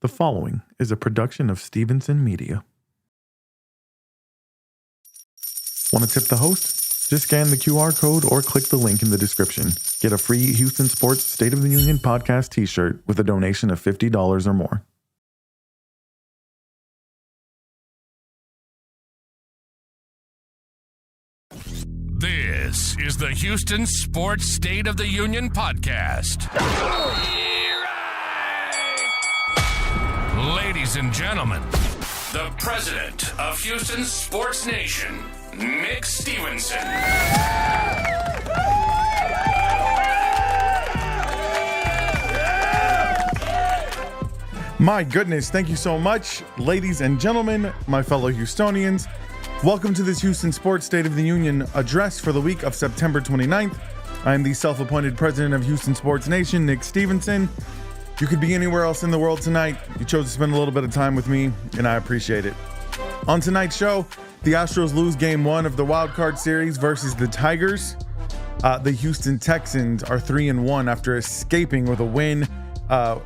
The following is a production of Stevenson Media. Want to tip the host? Just scan the QR code or click the link in the description. Get a free Houston Sports State of the Union podcast t-shirt with a donation of $50 or more. This is the Houston Sports State of the Union podcast. Ladies and gentlemen, the president of Houston Sports Nation, Nick Stevenson. My goodness, thank you so much, ladies and gentlemen, my fellow Houstonians. Welcome to this Houston Sports State of the Union address for the week of September 29th. I am the self-appointed president of Houston Sports Nation, Nick Stevenson. You could be anywhere else in the world tonight. You chose to spend a little bit of time with me, and I appreciate it. On tonight's show, the Astros lose game 1 of the WILDCARD series versus the Tigers. The Houston Texans are 3-1 after escaping with a win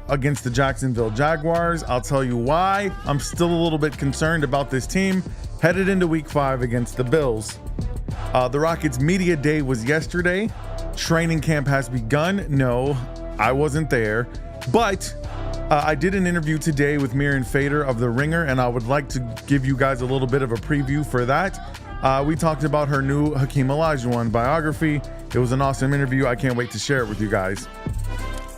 against the Jacksonville Jaguars. I'll tell you why. I'm still a little bit concerned about this team headed into week 5 against the Bills. The Rockets media day was yesterday. Training camp has begun. No, I wasn't there. But I did an interview today with MIRIN of The Ringer, and I would like to give you guys a little bit of a preview for that. We talked about her new HAKEEM OLAJUWON biography. It was an awesome interview. I can't wait to share it with you guys.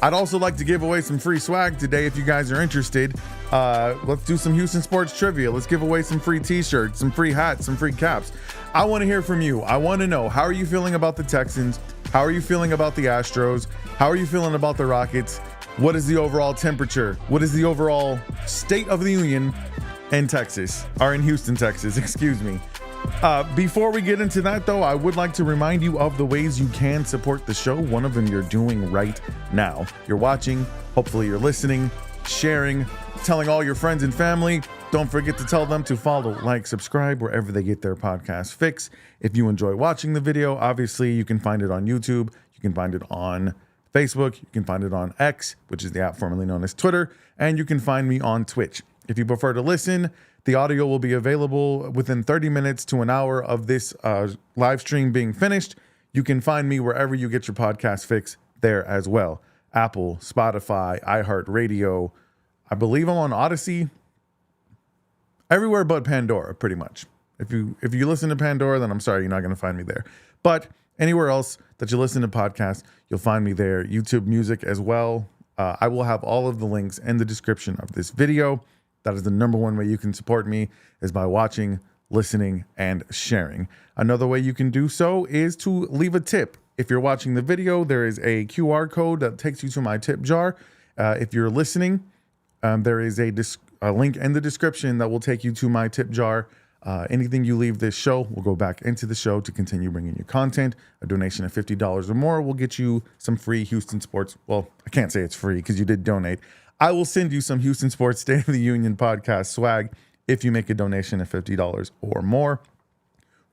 I'd also like to give away some free swag today if you guys are interested. Let's do some Houston sports trivia. Let's give away some free t-shirts, some free hats, some free caps. I want to hear from you. I want to know, how are you feeling about the Texans? How are you feeling about the Astros? How are you feeling about the Rockets? What is the overall temperature? What is the overall state of the union in Texas, or in Houston, Texas, excuse me. Before we get into that though, I would like to remind you of the ways you can support the show. One of them you're doing right now. You're watching, hopefully you're listening, sharing, telling all your friends and family. Don't forget to tell them to follow, like, subscribe wherever they get their podcast fix. If you enjoy watching the video, obviously you can find it on YouTube. You can find it on Facebook, you can find it on X, which is the app formerly known as Twitter, and you can find me on Twitch. If you prefer to listen, the audio will be available within 30 minutes to an hour of this live stream being finished. You can find me wherever you get your podcast fix there as well. Apple, Spotify, iHeartRadio. I believe I'm on Odyssey. Everywhere but Pandora, pretty much. If you listen to Pandora, then I'm sorry, you're not going to find me there. But anywhere else that you listen to podcasts, you'll find me there. YouTube Music as well. I will have all of the links in the description of this video. That is the number one way you can support me, is by watching, listening, and sharing. Another way you can do so is to leave a tip. If you're watching the video, there is a QR code that takes you to my tip jar. If you're listening, there is a link in the description that will take you to my tip jar. Anything you leave this show will go back into the show to continue bringing you content. A donation of $50 or more will get you some free Houston sports. Well, I can't say it's free because you did donate. I will send you some Houston Sports State of the Union podcast swag if you make a donation of $50 or more.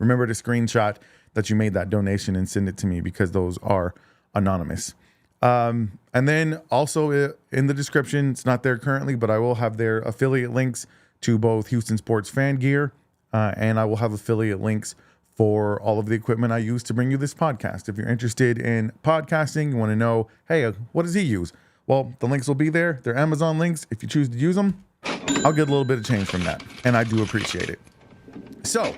Remember to screenshot that you made that donation and send it to me, because those are anonymous. And then also in the description, it's not there currently, but I will have their affiliate links to both Houston Sports Fan Gear, and I will have affiliate links for all of the equipment I use to bring you this podcast. If you're interested in podcasting, you want to know, hey, what does he use? Well, the links will be there. They're Amazon links. If you choose to use them, I'll get a little bit of change from that, and I do appreciate it. So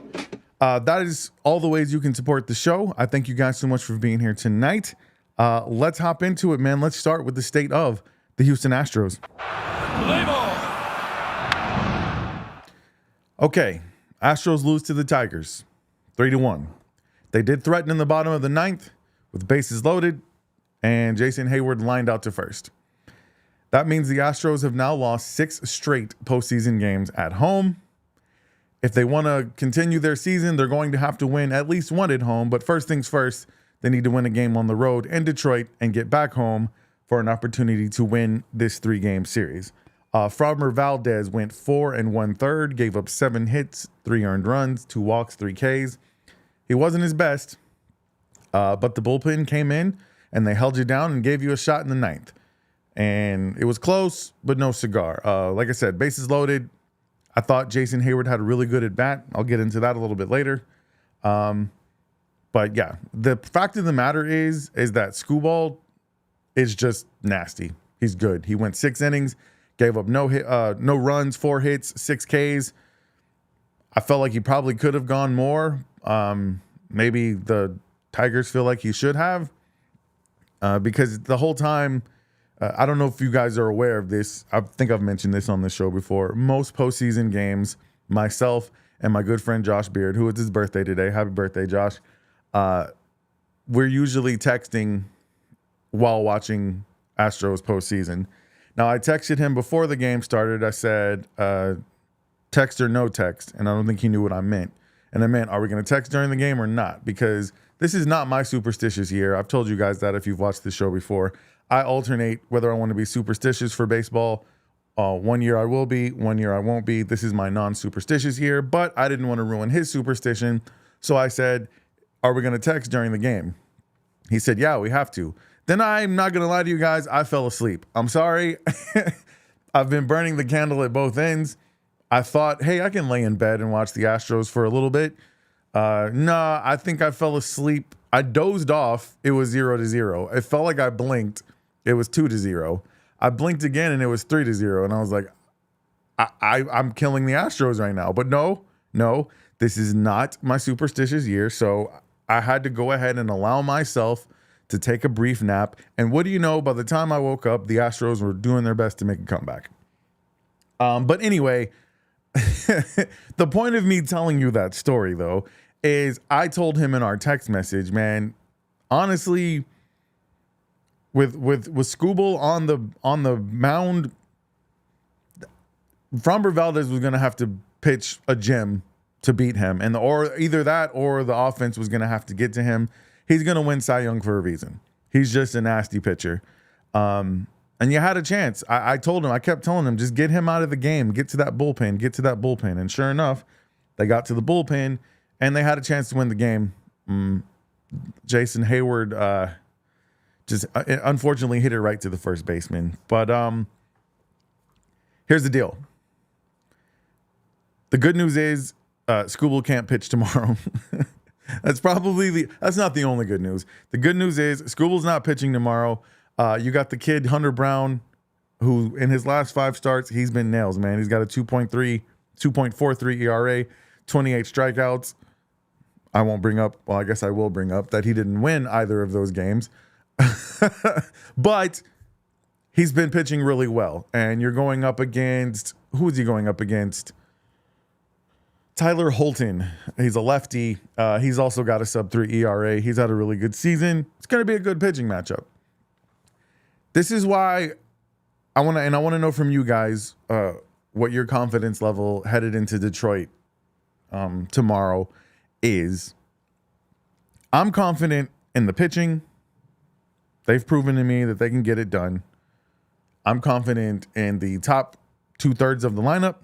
that is all the ways you can support the show. I thank you guys so much for being here tonight. Let's hop into it, man. Let's start with the state of the Houston Astros. Okay. Astros lose to the Tigers, 3-1. They did threaten in the bottom of the 9th with bases loaded, and Jason Hayward lined out to first. That means the Astros have now lost 6 straight postseason games at home. If they want to continue their season, they're going to have to win at least one at home. But first things first, they need to win a game on the road in Detroit and get back home for an opportunity to win this 3-game series. Frommer Valdez went 4 1/3, gave up 7 hits, 3 earned runs, 2 walks, 3 Ks. He wasn't his best, but the bullpen came in and they held you down and gave you a shot in the 9th. and it was close, but no cigar. Like I said, bases loaded. I thought Jason Hayward had a really good at bat. I'll get into that a little bit later. But yeah, the fact of the matter is that Skubal is just nasty. He's good. He went 6 innings, gave up no runs, 4 hits, 6 Ks. I felt like he probably could have gone more. Maybe the Tigers feel like he should have, because the whole time, I don't know if you guys are aware of this. I think I've mentioned this on the show before. Most postseason games, myself and my good friend Josh Beard, who is his birthday today. Happy birthday, Josh. We're usually texting while watching Astros postseason. Now, I texted him before the game started. I said, text or no text, and I don't think he knew what I meant. And I meant, are we going to text during the game or not? Because this is not my superstitious year. I've told you guys that if you've watched the show before. I alternate whether I want to be superstitious for baseball. 1 year I will be, 1 year I won't be. This is my non-superstitious year, but I didn't want to ruin his superstition. So I said, are we going to text during the game? He said, yeah, we have to. Then I'm not going to lie to you guys. I fell asleep. I'm sorry. I've been burning the candle at both ends. I thought, hey, I can lay in bed and watch the Astros for a little bit. Nah, I think I fell asleep. I dozed off. It was 0-0. It felt like I blinked. It was 2-0. I blinked again and it was 3-0. And I was like, I'm killing the Astros right now. But no, this is not my superstitious year. So I had to go ahead and allow myself to take a brief nap. And what do you know? By the time I woke up, the Astros were doing their best to make a comeback. But anyway, the point of me telling you that story, though, is I told him in our text message, man, honestly, with Skubal on the mound, Framber Valdez was going to have to pitch a gem to beat him, and or either that or the offense was going to have to get to him. He's going to win Cy Young for a reason. He's just a nasty pitcher. And you had a chance. I told him, I kept telling him, just get him out of the game. Get to that bullpen. Get to that bullpen. And sure enough, they got to the bullpen, and they had a chance to win the game. Jason Hayward just unfortunately hit it right to the first baseman. But here's the deal. The good news is Skubal can't pitch tomorrow. That's not the only good news. The good news is Skubal's not pitching tomorrow. You got the kid Hunter Brown, who in his last 5 starts, he's been nails, man. He's got a 2.43 ERA, 28 strikeouts. I guess I will bring up that he didn't win either of those games. But he's been pitching really well. And you're going up against, who is he going up against? Tyler Holton. He's a lefty. He's also got a sub-3 ERA. He's had a really good season. It's going to be a good pitching matchup. This is why I want to know from you guys what your confidence level headed into Detroit tomorrow is. I'm confident in the pitching. They've proven to me that they can get it done. I'm confident in the top 2/3 of the lineup.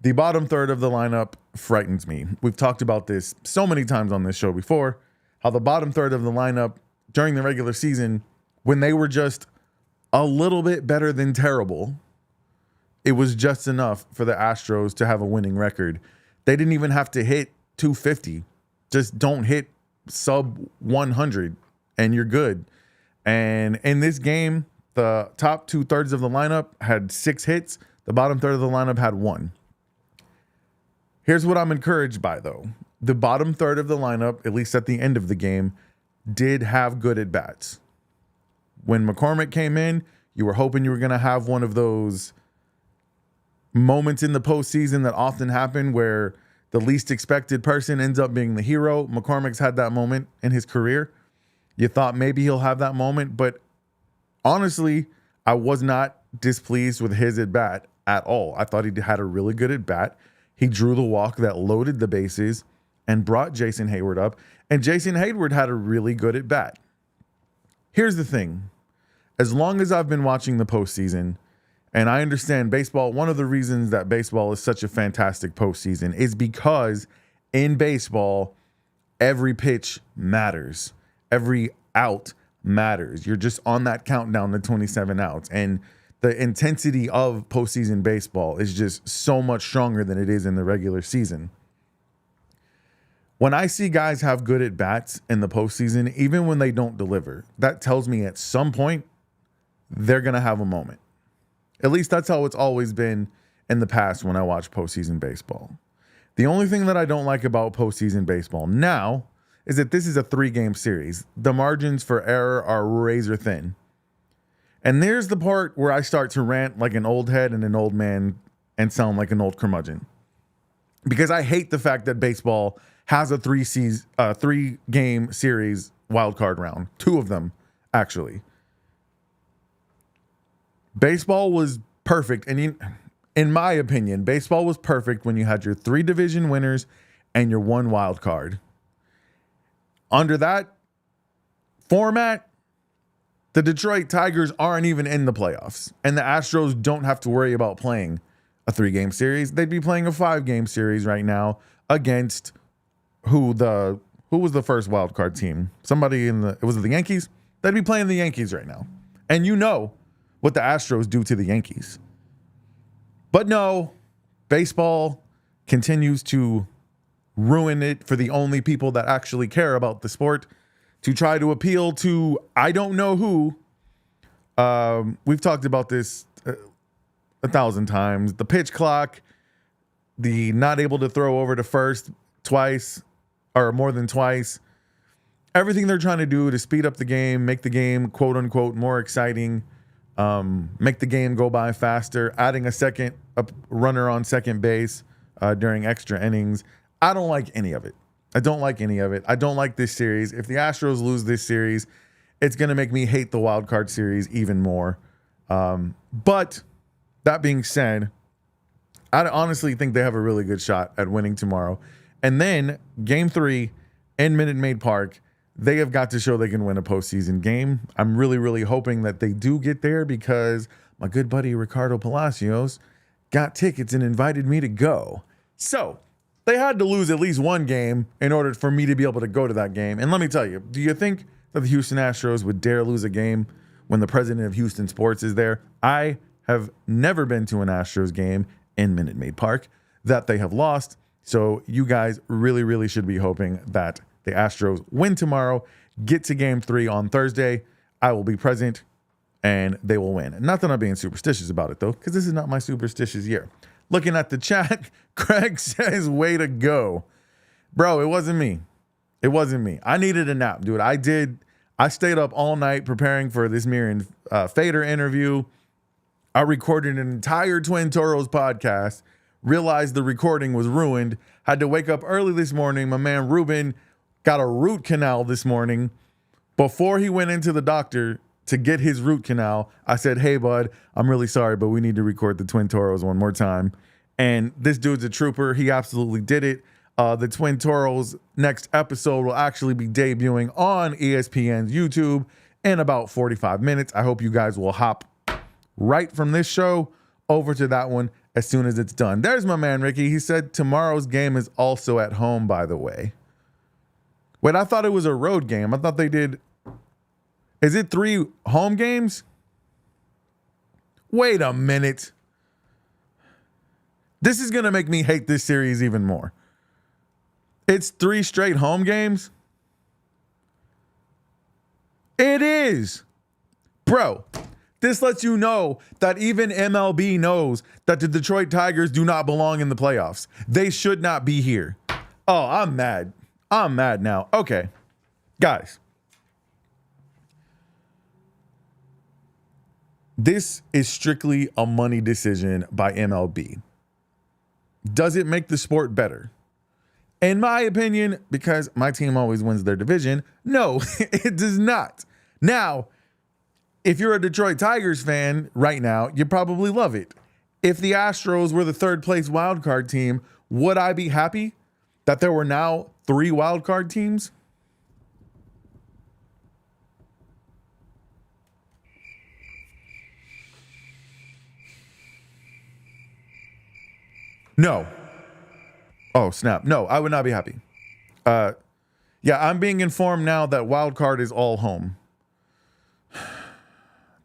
The bottom third of the lineup frightens me. We've talked about this so many times on this show before, how the bottom third of the lineup during the regular season, when they were just a little bit better than terrible, it was just enough for the Astros to have a winning record. They didn't even have to hit 250. Just don't hit sub 100 and you're good. And in this game, the top 2/3 of the lineup had 6 hits. The bottom third of the lineup had 1. Here's what I'm encouraged by, though. The bottom third of the lineup, at least at the end of the game, did have good at-bats. When McCormick came in, you were hoping you were going to have one of those moments in the postseason that often happen where the least expected person ends up being the hero. McCormick's had that moment in his career. You thought maybe he'll have that moment, but honestly, I was not displeased with his at-bat at all. I thought he had a really good at-bat. He drew the walk that loaded the bases and brought Jason Hayward up, and Jason Hayward had a really good at-bat. Here's the thing. As long as I've been watching the postseason, and I understand baseball, one of the reasons that baseball is such a fantastic postseason is because in baseball, every pitch matters. Every out matters. You're just on that countdown to 27 outs. And the intensity of postseason baseball is just so much stronger than it is in the regular season. When I see guys have good at bats in the postseason, even when they don't deliver, that tells me at some point they're going to have a moment. At least that's how it's always been in the past when I watch postseason baseball. The only thing that I don't like about postseason baseball now is that this is a 3-game series. The margins for error are razor thin. And there's the part where I start to rant like an old head and an old man and sound like an old curmudgeon. Because I hate the fact that baseball has a 3-game series wild card round. 2 of them, actually. Baseball was perfect. And in my opinion, baseball was perfect when you had your 3 division winners and your 1 wild card. Under that format, the Detroit Tigers aren't even in the playoffs, and the Astros don't have to worry about playing a 3-game series. They'd be playing a 5-game series right now against who was the first wild card team? Was it the Yankees? They'd be playing the Yankees right now. And you know what the Astros do to the Yankees. But no, baseball continues to ruin it for the only people that actually care about the sport, to try to appeal to I don't know who. We've talked about this 1,000 times. The pitch clock, the not able to throw over to first twice or more than twice. Everything they're trying to do to speed up the game, make the game quote unquote more exciting, make the game go by faster, adding a runner on second base during extra innings. I don't like any of it. I don't like this series. If the Astros lose this series, it's going to make me hate the wild card series even more. But that being said, I honestly think they have a really good shot at winning tomorrow. And then game 3 in Minute Maid Park, they have got to show they can win a postseason game. I'm really, really hoping that they do get there because my good buddy Ricardo Palacios got tickets and invited me to go. So they had to lose at least 1 game in order for me to be able to go to that game. And let me tell you, do you think that the Houston Astros would dare lose a game when the president of Houston Sports is there? I have never been to an Astros game in Minute Maid Park that they have lost. So you guys really, really should be hoping that the Astros win tomorrow, get to game 3 on Thursday. I will be present and they will win. Not that I'm being superstitious about it though, because this is not my superstitious year. Looking at the chat, Craig says, way to go. Bro, it wasn't me. I needed a nap, dude. I stayed up all night preparing for this MIRIN Fader interview. I recorded an entire Twin Toros podcast, realized the recording was ruined, had to wake up early this morning. My man Ruben got a root canal this morning. Before he went into the doctor to get his root canal, I said, hey, bud, I'm really sorry, but we need to record the Twin Toros one more time. And this dude's a trooper. He absolutely did it. The Twin Toros next episode will actually be debuting on ESPN's YouTube in about 45 minutes. I hope you guys will hop right from this show over to that one as soon as it's done. There's my man, Ricky. He said tomorrow's game is also at home, by the way. Wait, I thought it was a road game. I thought they did... Is it 3 home games? Wait a minute. This is going to make me hate this series even more. It's 3 straight home games? It is. Bro, this lets you know that even MLB knows that the Detroit Tigers do not belong in the playoffs. They should not be here. Oh, I'm mad. I'm mad now. Okay, guys. This is strictly a money decision by MLB. Does it make the sport better? In my opinion, because my team always wins their division, no, it does not. Now, if you're a Detroit Tigers fan right now, you probably love it. If the Astros were the 3rd place wildcard team, would I be happy that there were now 3 wildcard teams? No. Oh, snap. No, I would not be happy. Yeah, I'm being informed now that wild card is all home.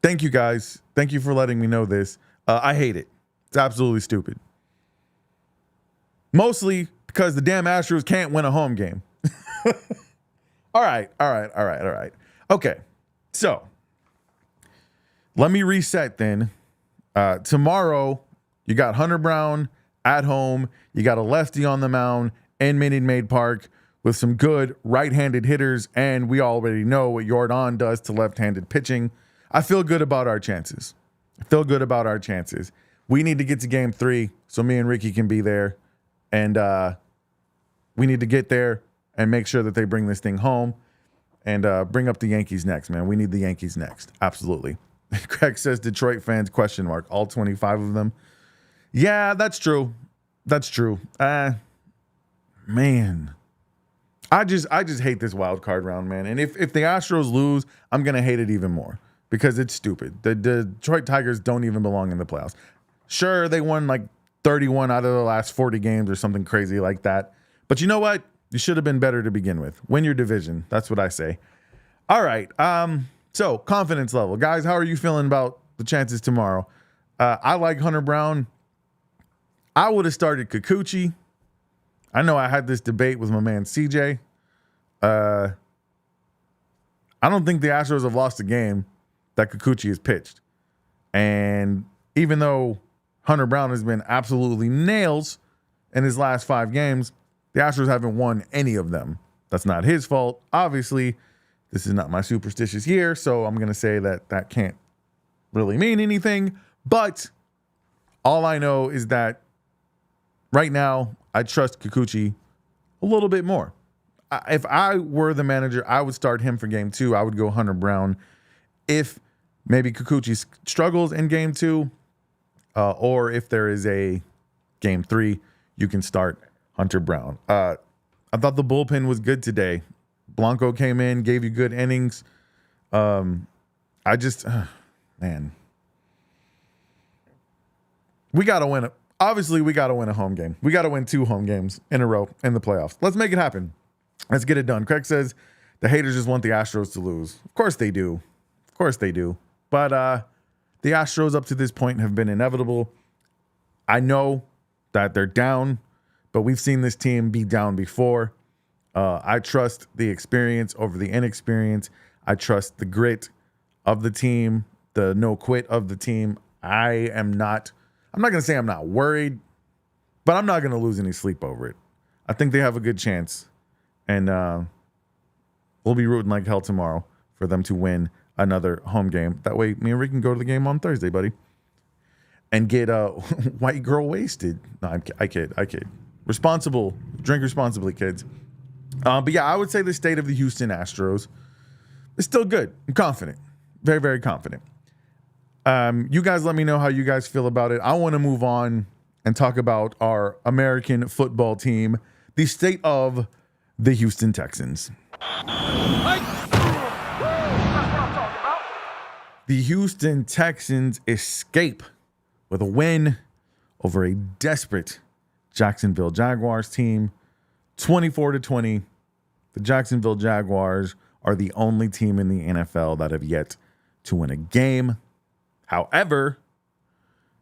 Thank you guys. Thank you for letting me know this. I hate it. It's absolutely stupid. Mostly because the damn Astros can't win a home game. All right. Okay. So let me reset then. Tomorrow, you got Hunter Brown at home. You got a lefty on the mound in Minute Maid Park with some good right-handed hitters, and we already know what Jordan does to left-handed pitching. I feel good about our chances. We need to get to game 3 so me and Ricky can be there, and we need to get there and make sure that they bring this thing home and bring up the Yankees next, man. We need the Yankees next. Absolutely. Craig says Detroit fans, ? All 25 of them. Yeah, that's true. Man. I just hate this wild card round, man. And if the Astros lose, I'm going to hate it even more because it's stupid. The Detroit Tigers don't even belong in the playoffs. Sure, they won like 31 out of the last 40 games or something crazy like that. But you know what? You should have been better to begin with. Win your division. That's what I say. All right. So confidence level. Guys, how are you feeling about the chances tomorrow? I like Hunter Brown. I would have started Kikuchi. I know I had this debate with my man CJ. I don't think the Astros have lost a game that Kikuchi has pitched. And even though Hunter Brown has been absolutely nails in his last 5 games, the Astros haven't won any of them. That's not his fault. Obviously, this is not my superstitious year, so I'm going to say that can't really mean anything. But all I know is that right now, I trust Kikuchi a little bit more. If I were the manager, I would start him for game 2. I would go Hunter Brown. If maybe Kikuchi struggles in game 2, or if there is a game 3, you can start Hunter Brown. I thought the bullpen was good today. Blanco came in, gave you good innings. Man, we got to win it. Obviously, we got to win a home game. We got to win 2 home games in a row in the playoffs. Let's make it happen. Let's get it done. Craig says the haters just want the Astros to lose. Of course they do. But the Astros up to this point have been inevitable. I know that they're down, but we've seen this team be down before. I trust the experience over the inexperience. I trust the grit of the team, the no quit of the team. I'm not going to say I'm not worried, but I'm not going to lose any sleep over it. I think they have a good chance. And we'll be rooting like hell tomorrow for them to win another home game. That way, me and Rick can go to the game on Thursday, buddy. And get white girl wasted. No, I kid. Responsible. Drink responsibly, kids. But yeah, I would say the state of the Houston Astros is still good. I'm confident. Very, very confident. You guys let me know how you guys feel about it. I want to move on and talk about our American football team, the state of the Houston Texans. The Houston Texans escape with a win over a desperate Jacksonville Jaguars team, 24-20. The Jacksonville Jaguars are the only team in the NFL that have yet to win a game. However,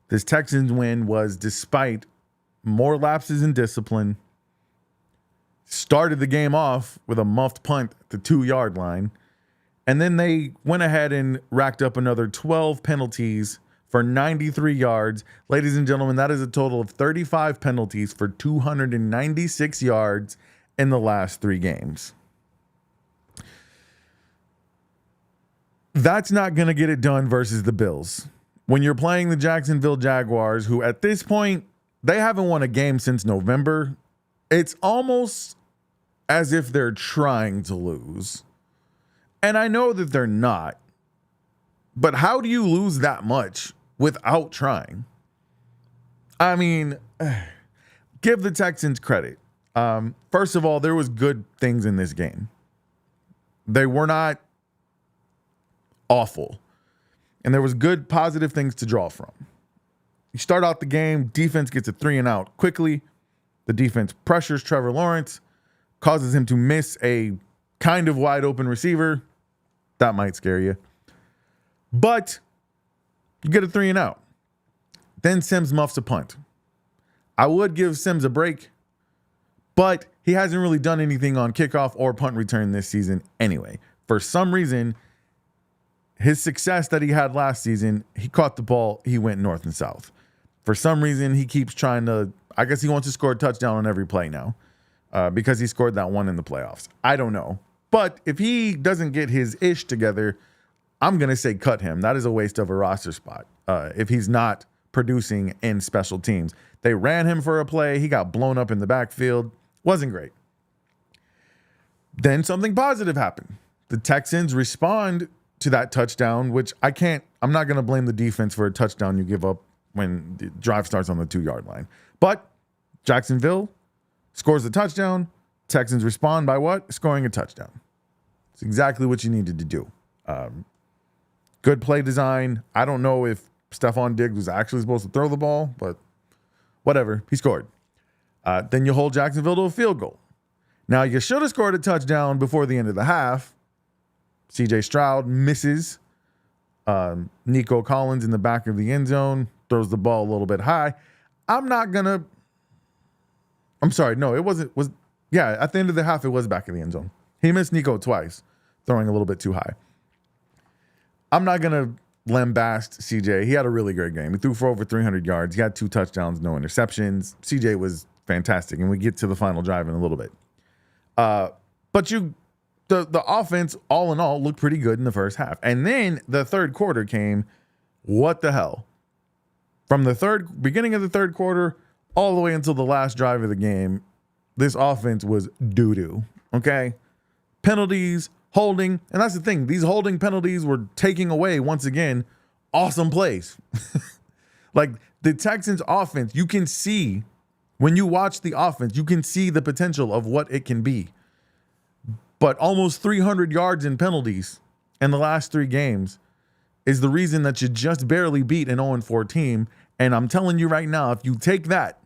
this Texans win was despite more lapses in discipline, started the game off with a muffed punt at the 2-yard line, and then they went ahead and racked up another 12 penalties for 93 yards. Ladies and gentlemen, that is a total of 35 penalties for 296 yards in the last 3 games. That's not going to get it done versus the Bills. When you're playing the Jacksonville Jaguars, who at this point, they haven't won a game since November, it's almost as if they're trying to lose. And I know that they're not. But how do you lose that much without trying? I mean, give the Texans credit. First of all, there was good things in this game. They were not awful. And there was good, positive things to draw from. You start out the game, defense gets a 3-and-out quickly. The defense pressures Trevor Lawrence, causes him to miss a kind of wide open receiver. That might scare you. But You get a 3 and out. Then Sims muffs a punt. I would give Sims a break, but he hasn't really done anything on kickoff or punt return this season anyway. For some reason, his success that he had last season, he caught the ball, he went north and south. For some reason, he keeps trying to, I guess he wants to score a touchdown on every play now because he scored that one in the playoffs. I don't know. But if he doesn't get his ish together, I'm going to say cut him. That is a waste of a roster spot if he's not producing in special teams. They ran him for a play. He got blown up in the backfield. Wasn't great. Then something positive happened. The Texans respond to that touchdown, which I'm not going to blame the defense for a touchdown you give up when the drive starts on the 2-yard line. But Jacksonville scores a touchdown. Texans respond by what? Scoring a touchdown. It's exactly what you needed to do. Good play design. I don't know if Stephon Diggs was actually supposed to throw the ball, but whatever. He scored. Then you hold Jacksonville to a field goal. Now, you should have scored a touchdown before the end of the half. CJ Stroud misses. Nico Collins in the back of the end zone throws the ball a little bit high. At the end of the half, it was back in the end zone. He missed Nico twice, throwing a little bit too high. I'm not going to lambast CJ. He had a really great game. He threw for over 300 yards. He had 2 touchdowns, no interceptions. CJ was fantastic, and we get to the final drive in a little bit. But the offense, all in all, looked pretty good in the first half. And then the third quarter came. What the hell? From the beginning of the third quarter all the way until the last drive of the game, this offense was doo-doo, okay? Penalties, holding, and that's the thing. These holding penalties were taking away, once again, awesome plays. Like the Texans offense, you can see, when you watch the offense, you can see the potential of what it can be. But almost 300 yards in penalties in the last 3 games is the reason that you just barely beat an 0-4 team. And I'm telling you right now, if you take that,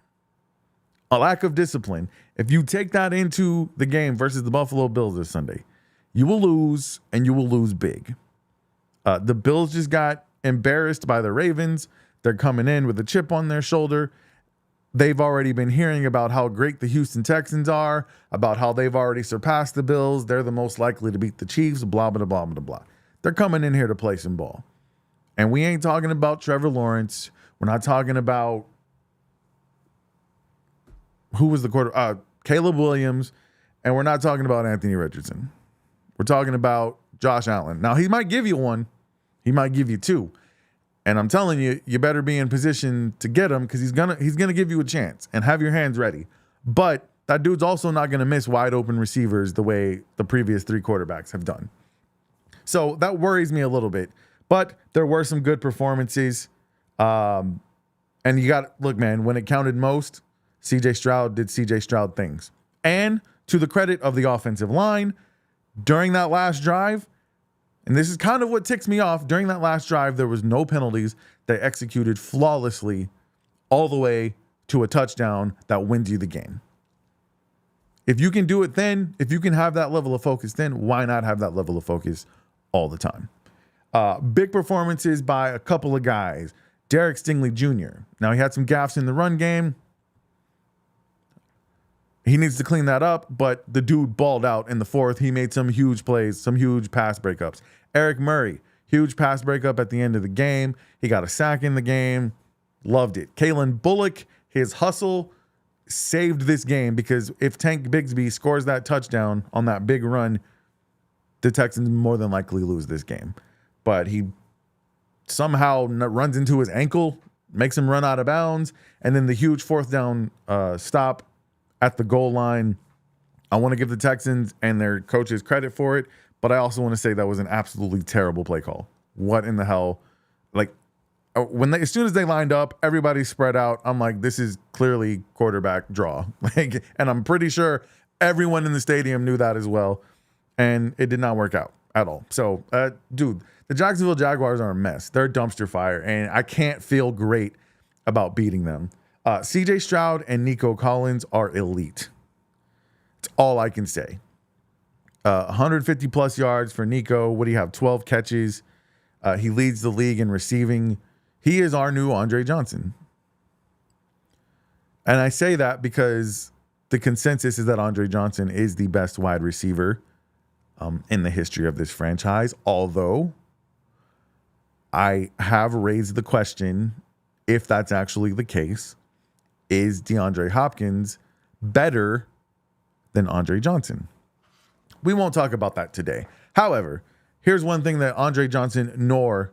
a lack of discipline, if you take that into the game versus the Buffalo Bills this Sunday, you will lose, and you will lose big. The Bills just got embarrassed by the Ravens. They're coming in with a chip on their shoulder. They've already been hearing about how great the Houston Texans are, about how they've already surpassed the Bills. They're the most likely to beat the Chiefs, blah, blah, blah, blah, blah. They're coming in here to play some ball. And we ain't talking about Trevor Lawrence. We're not talking about who was the quarterback? Caleb Williams. And we're not talking about Anthony Richardson. We're talking about Josh Allen. Now, he might give you 1. He might give you 2. And I'm telling you, you better be in position to get him because he's gonna give you a chance and have your hands ready. But that dude's also not gonna miss wide open receivers the way the previous 3 quarterbacks have done. So that worries me a little bit. But there were some good performances. And you got, look, man, when it counted most, CJ Stroud did CJ Stroud things. And to the credit of the offensive line, during that last drive, and this is kind of what ticks me off, during that last drive, there was no penalties. They executed flawlessly all the way to a touchdown that wins you the game. If you can do it then, if you can have that level of focus then, why not have that level of focus all the time? Big performances by a couple of guys. Derek Stingley Jr. Now, he had some gaffes in the run game. He needs to clean that up, but the dude balled out in the 4th. He made some huge plays, some huge pass breakups. Eric Murray, huge pass breakup at the end of the game. He got a sack in the game. Loved it. Kalen Bullock, his hustle saved this game because if Tank Bigsby scores that touchdown on that big run, the Texans more than likely lose this game. But he somehow runs into his ankle, makes him run out of bounds, and then the huge 4th down stop at the goal line. I want to give the Texans and their coaches credit for it, but I also want to say that was an absolutely terrible play call. What in the hell? Like, as soon as they lined up, everybody spread out. I'm like, this is clearly quarterback draw. Like, and I'm pretty sure everyone in the stadium knew that as well, and it did not work out at all. So, dude, the Jacksonville Jaguars are a mess. They're a dumpster fire, and I can't feel great about beating them. CJ Stroud and Nico Collins are elite. It's all I can say. 150 plus yards for Nico. What do you have? 12 catches. He leads the league in receiving. He is our new Andre Johnson. And I say that because the consensus is that Andre Johnson is the best wide receiver in the history of this franchise. Although I have raised the question, if that's actually the case, is DeAndre Hopkins better than Andre Johnson? We won't talk about that today. However, here's one thing that Andre Johnson nor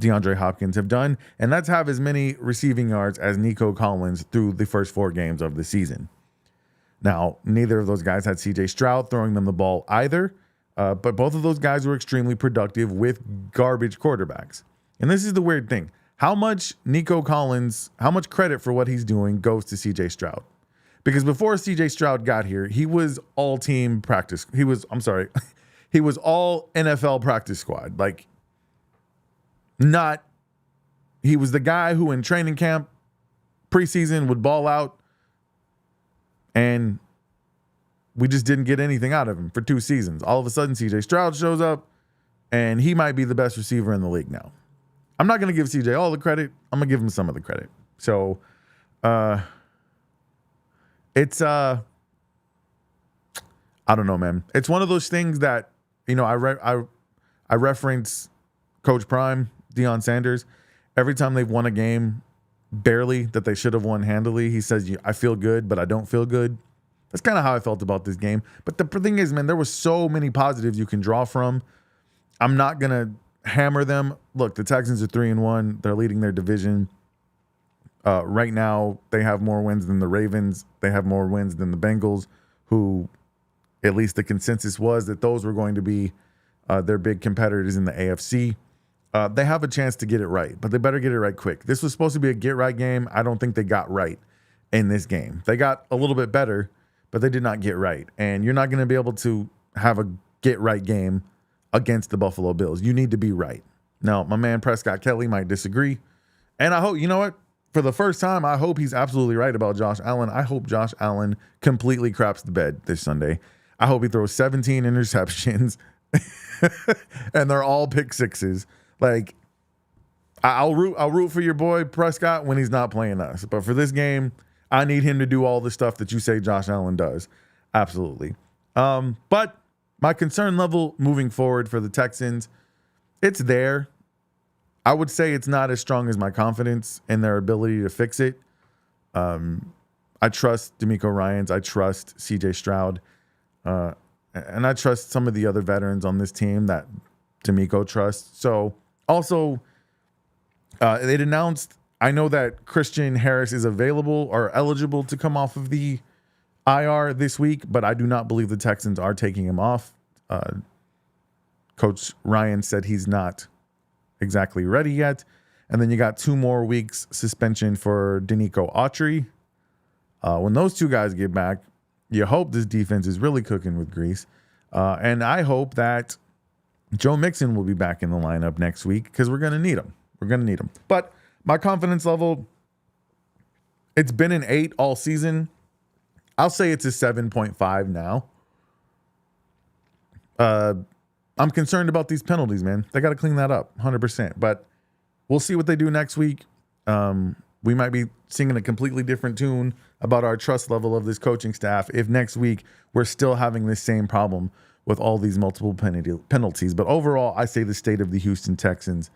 DeAndre Hopkins have done, and that's have as many receiving yards as Nico Collins through the first 4 games of the season. Now, neither of those guys had CJ Stroud throwing them the ball either, but both of those guys were extremely productive with garbage quarterbacks. And this is the weird thing. How much credit for what he's doing goes to CJ Stroud? Because before CJ Stroud got here, he was all team practice. He was all NFL practice squad. He was the guy who in training camp, preseason would ball out, and we just didn't get anything out of him for 2 seasons. All of a sudden, CJ Stroud shows up, and he might be the best receiver in the league now. I'm not going to give CJ all the credit. I'm going to give him some of the credit. So, it's I don't know, man. It's one of those things that, I reference Coach Prime, Deion Sanders. Every time they've won a game barely that they should have won handily, he says, I feel good, but I don't feel good. That's kind of how I felt about this game. But the thing is, man, there was so many positives you can draw from. I'm not going to hammer them. Look, the Texans are 3-1. They're leading their division. Right now, they have more wins than the Ravens. They have more wins than the Bengals, who at least the consensus was that those were going to be their big competitors in the AFC. They have a chance to get it right, but they better get it right quick. This was supposed to be a get-right game. I don't think they got right in this game. They got a little bit better, but they did not get right. And you're not going to be able to have a get-right game against the Buffalo Bills. You need to be right. Now, my man Prescott Kelly might disagree. And I hope, you know what? For the first time, I hope he's absolutely right about Josh Allen. I hope Josh Allen completely craps the bed this Sunday. I hope he throws 17 interceptions and they're all pick sixes. Like, I'll root for your boy Prescott when he's not playing us. But for this game, I need him to do all the stuff that you say Josh Allen does. Absolutely. But my concern level moving forward for the Texans, it's there. I would say it's not as strong as my confidence in their ability to fix it. I trust D'Amico Ryans. I trust CJ Stroud. And I trust some of the other veterans on this team that D'Amico trusts. So also, they'd announced, I know that Christian Harris is available or eligible to come off of the IR this week, but I do not believe the Texans are taking him off. Coach Ryan said he's not exactly ready yet. And then you got 2 more weeks suspension for Denico Autry. When those 2 guys get back, you hope this defense is really cooking with grease. And I hope that Joe Mixon will be back in the lineup next week because we're going to need him. We're going to need him. But my confidence level, it's been an 8 all season. I'll say it's a 7.5 now. I'm concerned about these penalties, man. They got to clean that up 100%. But we'll see what they do next week. We might be singing a completely different tune about our trust level of this coaching staff if next week we're still having this same problem with all these multiple penalties. But overall, I say the state of the Houston Texans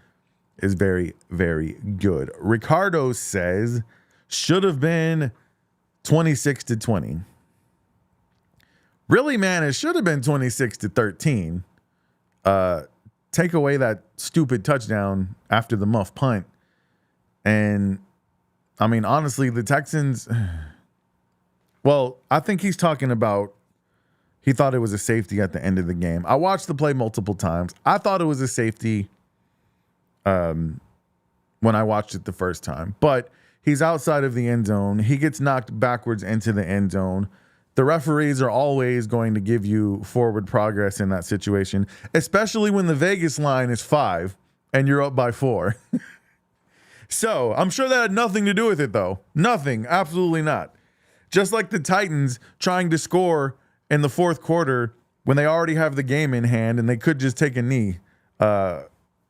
is very, very good. Ricardo says should have been 26-20. Really, man, it should have been 26-13. Take away that stupid touchdown after the muff punt. And I mean, honestly, the Texans, well, I think he's talking about, he thought it was a safety at the end of the game. I watched the play multiple times. I thought it was a safety when I watched it the first time. But he's outside of the end zone. He gets knocked backwards into the end zone. The referees are always going to give you forward progress in that situation, especially when the Vegas line is 5 and you're up by 4. So I'm sure that had nothing to do with it, though. Nothing. Absolutely not. Just like the Titans trying to score in the fourth quarter when they already have the game in hand and they could just take a knee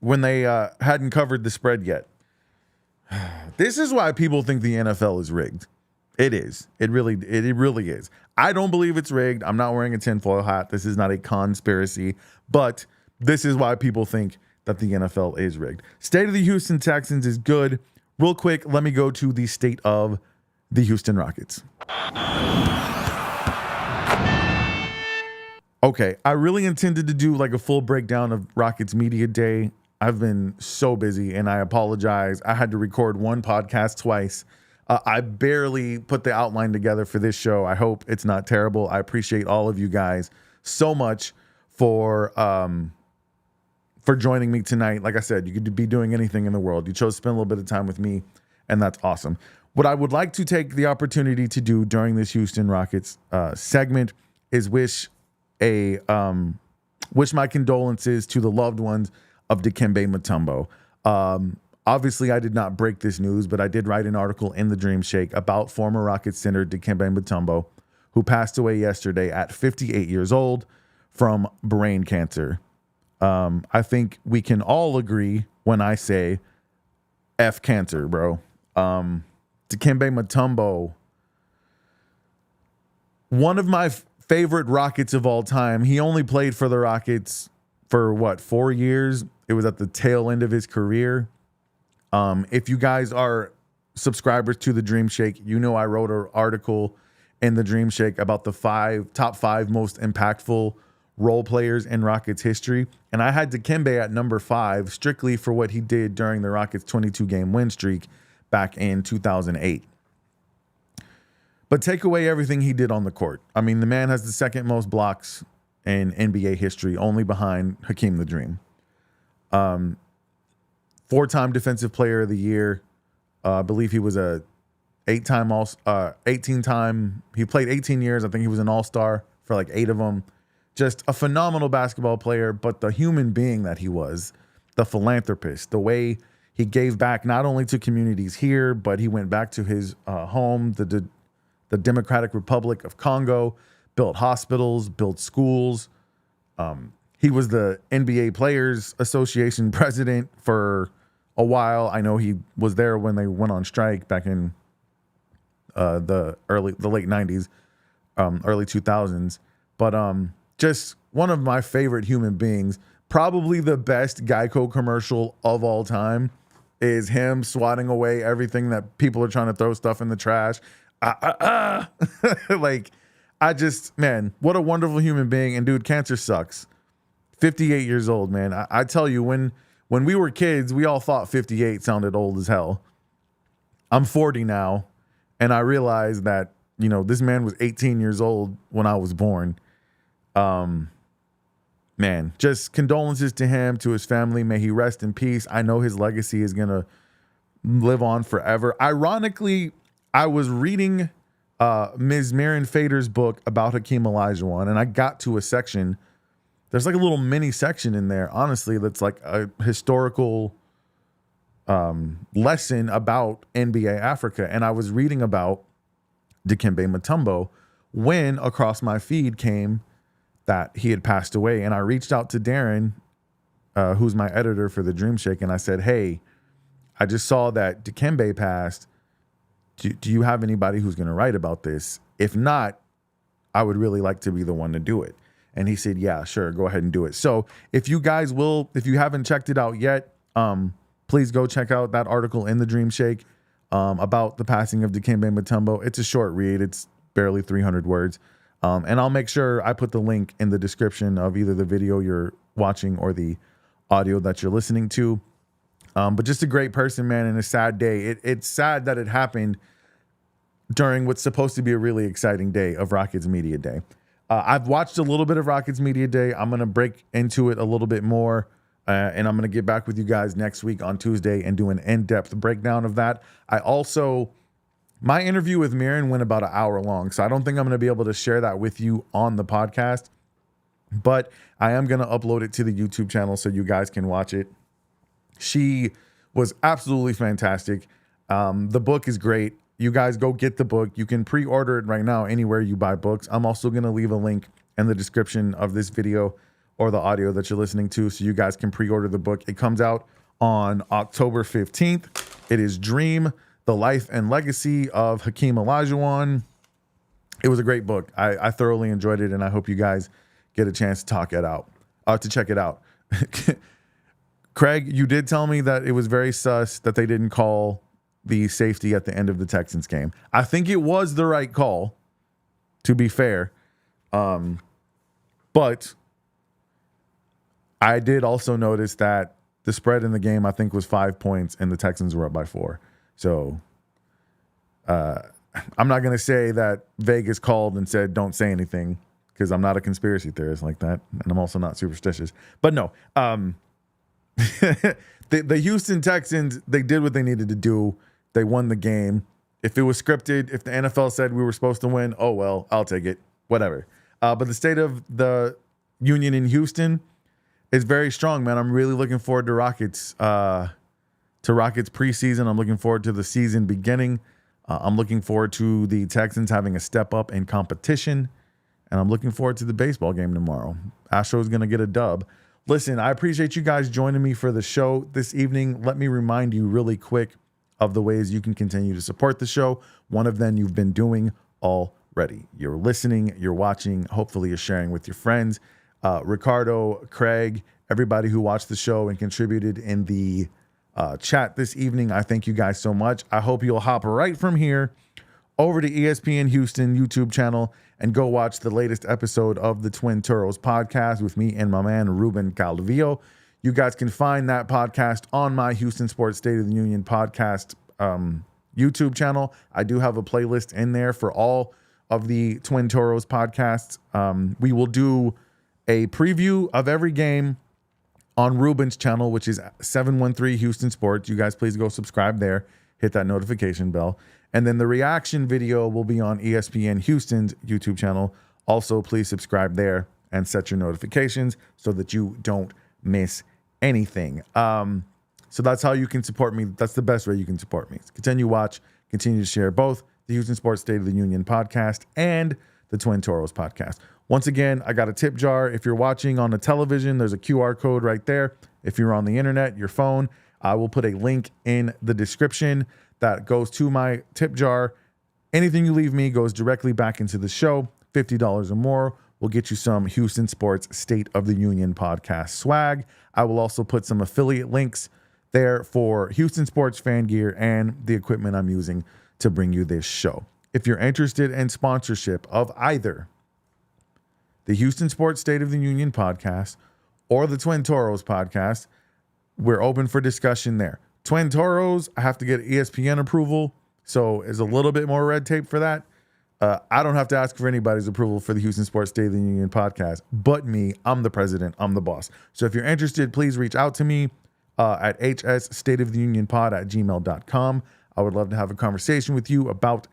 when they hadn't covered the spread yet. This is why people think the NFL is rigged. It is. It really is. I don't believe it's rigged. I'm not wearing a tinfoil hat. This is not a conspiracy, but this is why people think that the NFL is rigged. State of the Houston Texans is good. Real quick, let me go to the state of the Houston Rockets. Okay, I really intended to do like a full breakdown of Rockets Media Day. I've been so busy and I apologize. I had to record one podcast twice. I barely put the outline together for this show. I hope it's not terrible. I appreciate all of you guys so much for joining me tonight. Like I said, you could be doing anything in the world. You chose to spend a little bit of time with me, and that's awesome. What I would like to take the opportunity to do during this Houston Rockets segment is wish my condolences to the loved ones of Dikembe Mutombo. Obviously, I did not break this news, but I did write an article in the Dream Shake about former Rockets center Dikembe Mutombo, who passed away yesterday at 58 years old from brain cancer. I think we can all agree when I say F cancer, bro. Dikembe Mutombo, one of my favorite Rockets of all time. He only played for the Rockets for what, 4 years? It was at the tail end of his career. If you guys are subscribers to the Dream Shake, you know I wrote an article in the Dream Shake about the top five most impactful role players in Rockets history. And I had Dikembe at number 5 strictly for what he did during the Rockets 22-game win streak back in 2008. But take away everything he did on the court. I mean, the man has the second most blocks in NBA history, only behind HAKEEM the Dream. 4-time Defensive Player of the Year. I believe he was a 18-time. He played 18 years. I think he was an all-star for like 8 of them. Just a phenomenal basketball player, but the human being that he was, the philanthropist, the way he gave back not only to communities here, but he went back to his home, the Democratic Republic of Congo, built hospitals, built schools. He was the NBA Players Association president for a while. I know he was there when they went on strike back in the late 90s, early 2000s. But just one of my favorite human beings. Probably the best Geico commercial of all time is him swatting away everything that people are trying to throw stuff in the trash. Like, man, what a wonderful human being. And dude, cancer sucks. 58 years old, man. I tell you, when we were kids, we all thought 58 sounded old as hell. I'm 40 now, and I realized that, you know, this man was 18 years old when I was born. Man, just condolences to him, to his family. May he rest in peace. I know his legacy is going to live on forever. Ironically, I was reading Ms. MIRIN Fader's book about HAKEEM Olajuwon, and I got to a section. There's like a little mini section in there, honestly, that's like a historical lesson about NBA Africa. And I was reading about Dikembe Mutombo when across my feed came that he had passed away. And I reached out to Darren, who's my editor for the Dream Shake, and I said, hey, I just saw that Dikembe passed. Do you have anybody who's going to write about this? If not, I would really like to be the one to do it. And he said, yeah, sure, go ahead and do it. So if you haven't checked it out yet, please go check out that article in the Dream Shake about the passing of Dikembe Mutombo. It's a short read. It's barely 300 words. And I'll make sure I put the link in the description of either the video you're watching or the audio that you're listening to. But just a great person, man, and a sad day. It's sad that it happened during what's supposed to be a really exciting day of Rockets Media Day. I've watched a little bit of Rockets Media Day. I'm going to break into it a little bit more, and I'm going to get back with you guys next week on Tuesday and do an in-depth breakdown of that. My interview with MIRIN went about an hour long, so I don't think I'm going to be able to share that with you on the podcast, but I am going to upload it to the YouTube channel so you guys can watch it. She was absolutely fantastic. The book is great. You guys go get the book. You can pre-order it right now anywhere you buy books. I'm also going to leave a link in the description of this video or the audio that you're listening to, so you guys can pre-order the book. It comes out on October 15th. It is Dream, The Life and Legacy of HAKEEM OLAJUWON. It was a great book. I thoroughly enjoyed it, and I hope you guys get a chance to check it out. Craig, you did tell me that it was very sus that they didn't call the safety at the end of the Texans game. I think it was the right call, to be fair. But I did also notice that the spread in the game, I think, was 5 points, and the Texans were up by 4. So I'm not going to say that Vegas called and said, don't say anything, because I'm not a conspiracy theorist like that. And I'm also not superstitious. But no, the Houston Texans, they did what they needed to do. They won the game. If it was scripted, if the NFL said we were supposed to win, oh, well, I'll take it. Whatever. But the state of the union in Houston is very strong, man. I'm really looking forward to Rockets preseason. I'm looking forward to the season beginning. I'm looking forward to the Texans having a step up in competition. And I'm looking forward to the baseball game tomorrow. Astros is going to get a dub. Listen, I appreciate you guys joining me for the show this evening. Let me remind you really quick of the ways you can continue to support the show. One of them you've been doing already. You're listening, you're watching, hopefully you're sharing with your friends. Ricardo, Craig, everybody who watched the show and contributed in the chat this evening, I thank you guys so much. I hope you'll hop right from here over to ESPN Houston YouTube channel and go watch the latest episode of the Twin Turtles podcast with me and my man Ruben Calvillo. You guys can find that podcast on my Houston Sports State of the Union podcast YouTube channel. I do have a playlist in there for all of the Twin Turtles podcasts. We will do a preview of every game on Ruben's channel, which is 713 Houston Sports. You guys please go subscribe there. Hit that notification bell. And then the reaction video will be on ESPN Houston's YouTube channel. Also, please subscribe there and set your notifications so that you don't miss anything. So that's how you can support me. That's the best way you can support me. Continue to watch, continue to share both the Houston Sports State of the Union podcast and the Twin Turtles podcast. Once again, I got a tip jar. If you're watching on the television, there's a QR code right there. If you're on the internet, your phone, I will put a link in the description that goes to my tip jar. Anything you leave me goes directly back into the show. $50 or more will get you some Houston Sports State of the Union podcast swag. I will also put some affiliate links there for Houston Sports fan gear and the equipment I'm using to bring you this show. If you're interested in sponsorship of either the Houston Sports State of the Union podcast or the Twin Toros podcast, we're open for discussion there. Twin Toros, I have to get ESPN approval, so there's a little bit more red tape for that. I don't have to ask for anybody's approval for the Houston Sports State of the Union podcast, but me. I'm the president. I'm the boss. So if you're interested, please reach out to me at hsstateoftheunionpod@gmail.com. I would love to have a conversation with you about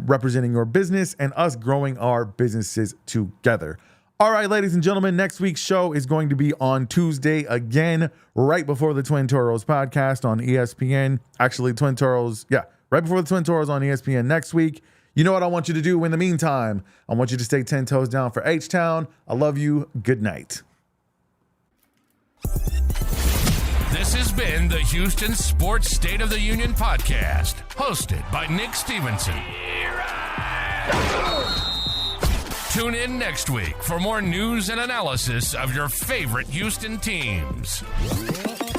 representing your business and us growing our businesses together. All right, ladies and gentlemen, next week's show is going to be on Tuesday again, right before the Twin Toros podcast on ESPN. Actually, Twin Toros, right before the Twin Toros on ESPN next week. You know what I want you to do in the meantime? I want you to stay 10 toes down for H-Town. I love you. Good night. This has been the Houston Sports State of the Union podcast, hosted by Nick Stevenson. Tune in next week for more news and analysis of your favorite Houston teams.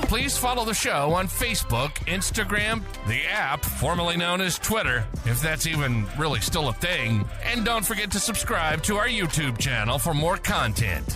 Please follow the show on Facebook, Instagram, the app formerly known as Twitter, if that's even really still a thing. And don't forget to subscribe to our YouTube channel for more content.